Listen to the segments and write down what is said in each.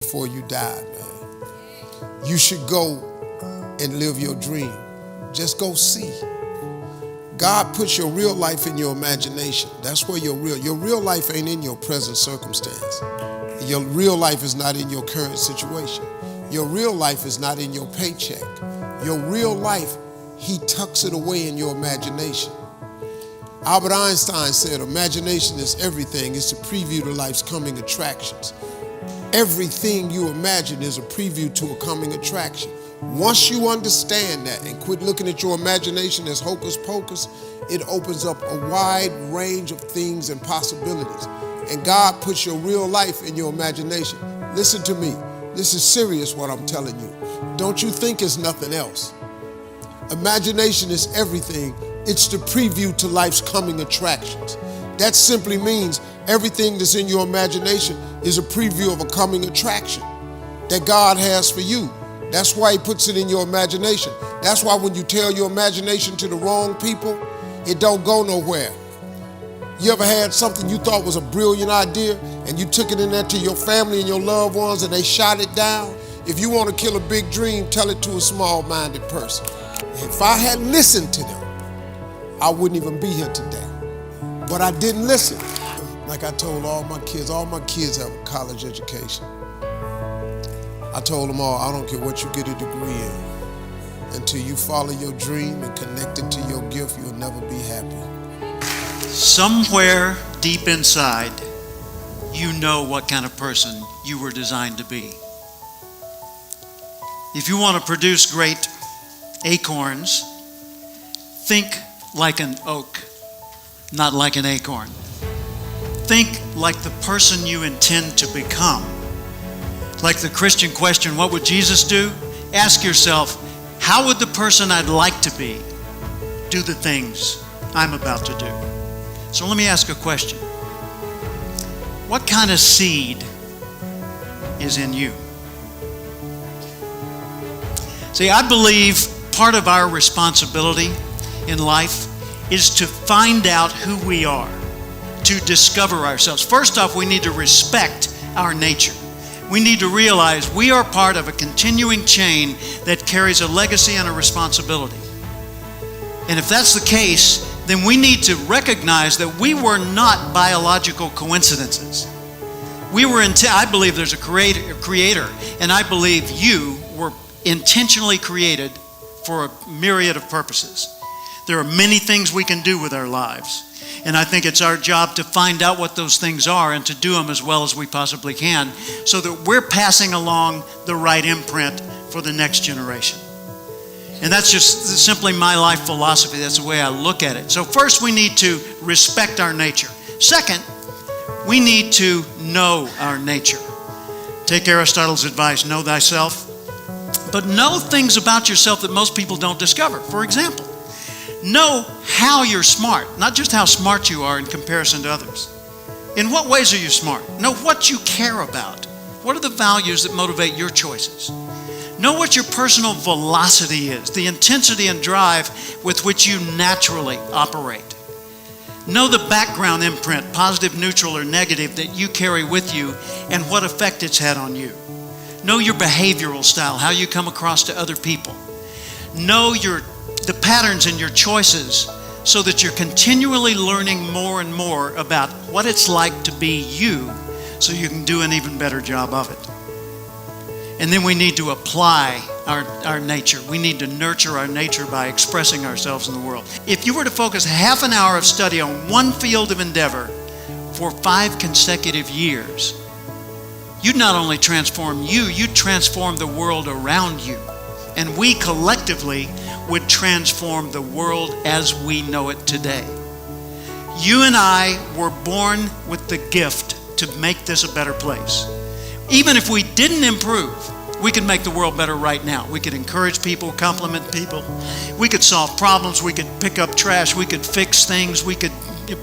before you die, man. You should go and live your dream. Just go see. God puts your real life in your imagination. That's where your real life ain't in your present circumstance. Your real life is not in your current situation. Your real life is not in your paycheck. Your real life, he tucks it away in your imagination. Albert Einstein said, imagination is everything. It's a preview to life's coming attractions. Everything you imagine is a preview to a coming attraction. Once you understand that and quit looking at your imagination as hocus pocus, it opens up a wide range of things and possibilities. And God puts your real life in your imagination. Listen to me. This is serious what I'm telling you. Don't you think it's nothing else. Imagination is everything. It's the preview to life's coming attractions. That simply means everything that's in your imagination is a preview of a coming attraction that God has for you. That's why he puts it in your imagination. That's why when you tell your imagination to the wrong people, it don't go nowhere. You ever had something you thought was a brilliant idea and you took it in there to your family and your loved ones and they shot it down? If you want to kill a big dream, tell it to a small-minded person. If I had listened to them, I wouldn't even be here today. But I didn't listen. Like I told all my kids have a college education. I told them all, I don't care what you get a degree in. Until you follow your dream and connect it to your gift, you'll never be happy. Somewhere deep inside, you know what kind of person you were designed to be. If you want to produce great acorns, think like an oak, not like an acorn. Think like the person you intend to become. Like the Christian question, what would Jesus do? Ask yourself, how would the person I'd like to be do the things I'm about to do? So let me ask a question. What kind of seed is in you? See, I believe part of our responsibility in life is to find out who we are, to discover ourselves. First off, we need to respect our nature. We need to realize we are part of a continuing chain that carries a legacy and a responsibility. And if that's the case, then we need to recognize that we were not biological coincidences. I believe there's a creator, and I believe you were intentionally created for a myriad of purposes. There are many things we can do with our lives. And I think it's our job to find out what those things are and to do them as well as we possibly can so that we're passing along the right imprint for the next generation. And that's just simply my life philosophy. That's the way I look at it. So first, we need to respect our nature. Second, we need to know our nature. Take Aristotle's advice, know thyself, but know things about yourself that most people don't discover. For example, know how you're smart, not just how smart you are in comparison to others. In what ways are you smart? Know what you care about. What are the values that motivate your choices? Know what your personal velocity is, the intensity and drive with which you naturally operate. Know the background imprint, positive, neutral, or negative, that you carry with you and what effect it's had on you. Know your behavioral style, how you come across to other people. Know the patterns in your choices so that you're continually learning more and more about what it's like to be you so you can do an even better job of it. And then we need to apply our nature. We need to nurture our nature by expressing ourselves in the world. If you were to focus half an hour of study on one field of endeavor for 5 consecutive years, you'd not only transform you'd transform the world around you. And we collectively would transform the world as we know it today. You and I were born with the gift to make this a better place. Even if we didn't improve, we could make the world better right now. We could encourage people, compliment people. We could solve problems. We could pick up trash. We could fix things. We could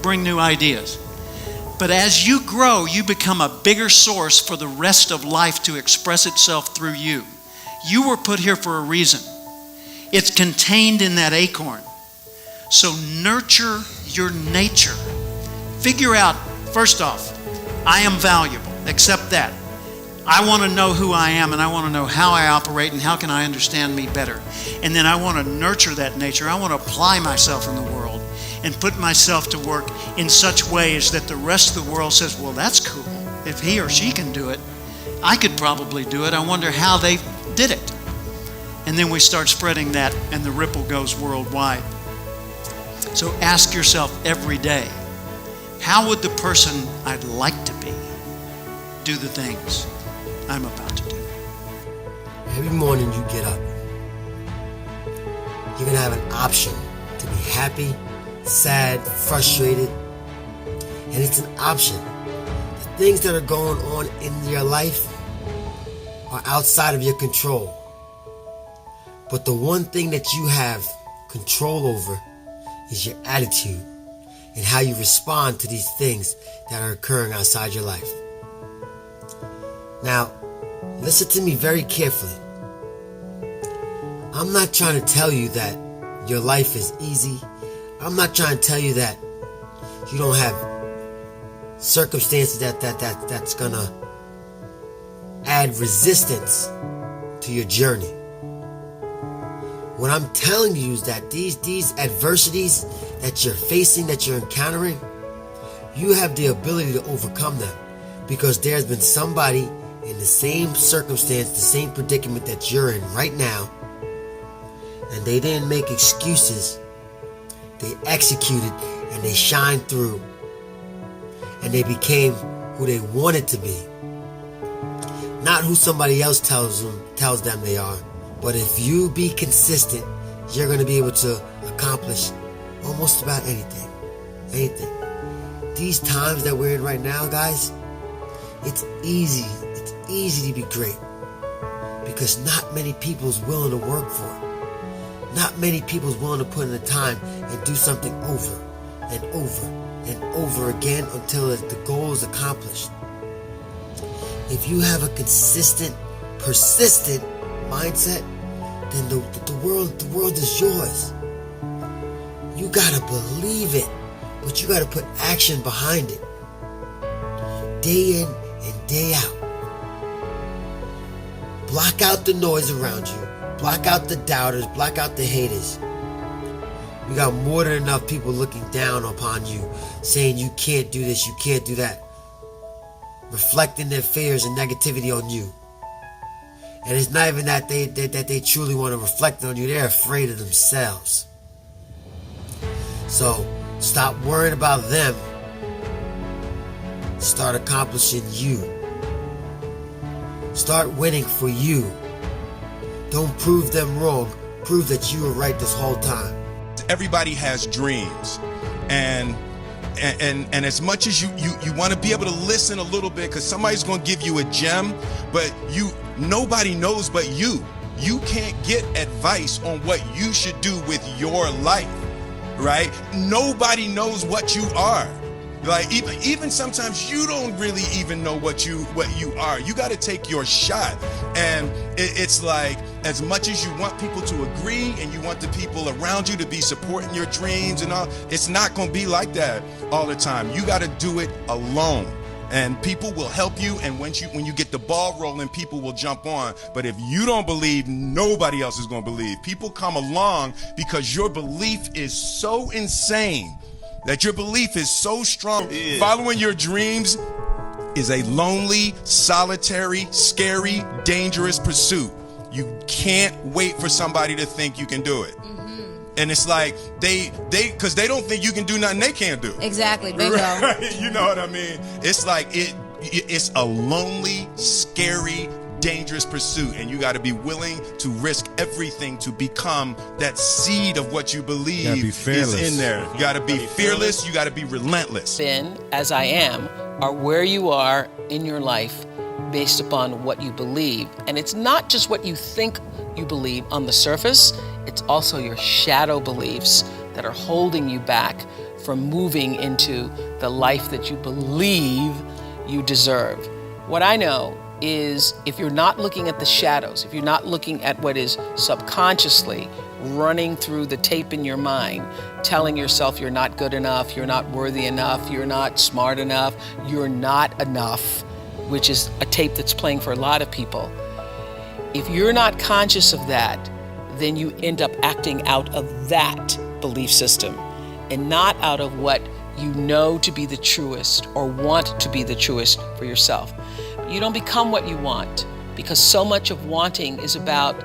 bring new ideas. But as you grow, you become a bigger source for the rest of life to express itself through you. You were put here for a reason. It's contained in that acorn. So nurture your nature. Figure out, first off, I am valuable. Accept that. I want to know who I am, and I want to know how I operate and how can I understand me better. And then I want to nurture that nature. I want to apply myself in the world and put myself to work in such ways that the rest of the world says, well, that's cool. If he or she can do it, I could probably do it. I wonder how they did it. And then we start spreading that, and the ripple goes worldwide. So ask yourself every day, how would the person I'd like to be do the things I'm about to do? Every morning you get up, you're going to have an option to be happy, sad, frustrated, and it's an option. The things that are going on in your life are outside of your control. But the one thing that you have control over is your attitude and how you respond to these things that are occurring outside your life. Now, listen to me very carefully. I'm not trying to tell you that your life is easy. I'm not trying to tell you that you don't have circumstances that's gonna add resistance to your journey. What I'm telling you is that these adversities that you're facing, that you're encountering, you have the ability to overcome them, because there's been somebody in the same circumstance, the same predicament that you're in right now, and they didn't make excuses. They executed and they shined through, and they became who they wanted to be, not who somebody else tells them they are. But if you be consistent, you're going to be able to accomplish almost about anything. These times that we're in right now, guys, it's easy to be great, because not many people's willing to work for it. Not many people's willing to put in the time and do something over and over and over again until the goal is accomplished. If you have a consistent, persistent mindset, then the world is yours. You gotta believe it, but you gotta put action behind it, day in and day out. Block out the noise around you. Block out the doubters. Block out the haters. We got more than enough people looking down upon you, saying you can't do this, you can't do that, reflecting their fears and negativity on you. And it's not even that they truly want to reflect on you. They're afraid of themselves. So stop worrying about them. Start accomplishing you. Start winning for you. Don't prove them wrong. Prove that you were right this whole time. Everybody has dreams, and as much as you want to be able to listen a little bit, because somebody's going to give you a gem, but nobody knows but you. You can't get advice on what you should do with your life, right? Nobody knows what you are. Like even sometimes you don't really even know what you are. You got to take your shot, and it's like, as much as you want people to agree and you want the people around you to be supporting your dreams and all, it's not going to be like that all the time. You got to do it alone, and people will help you. And when you get the ball rolling, people will jump on. But if you don't believe, nobody else is going to believe. People come along because your belief is so insane, that your belief is so strong. Yeah. Following your dreams is a lonely, solitary, scary, dangerous pursuit. You can't wait for somebody to think you can do it. Mm-hmm. And it's like because they don't think you can do nothing they can't do. Exactly, bingo. Right? You know what I mean? It's like it's a lonely, scary, dangerous pursuit, and you got to be willing to risk everything to become that seed of what you believe is in there. You got to be fearless. You got to be relentless. Been, as I am, are where you are in your life based upon what you believe. And it's not just what you think you believe on the surface, it's also your shadow beliefs that are holding you back from moving into the life that you believe you deserve. What I know is, if you're not looking at the shadows, if you're not looking at what is subconsciously running through the tape in your mind, telling yourself you're not good enough, you're not worthy enough, you're not smart enough, you're not enough, which is a tape that's playing for a lot of people. If you're not conscious of that, then you end up acting out of that belief system and not out of what you know to be the truest or want to be the truest for yourself. You don't become what you want, because so much of wanting is about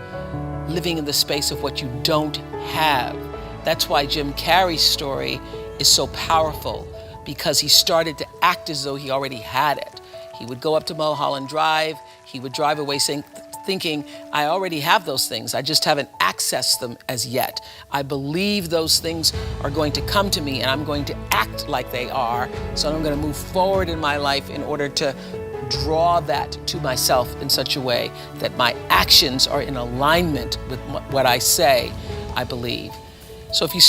living in the space of what you don't have. That's why Jim Carrey's story is so powerful, because he started to act as though he already had it. He would go up to Mulholland Drive, he would drive away thinking, I already have those things, I just haven't accessed them as yet. I believe those things are going to come to me and I'm going to act like they are, so I'm going to move forward in my life in order to draw that to myself in such a way that my actions are in alignment with what I say I believe. So if you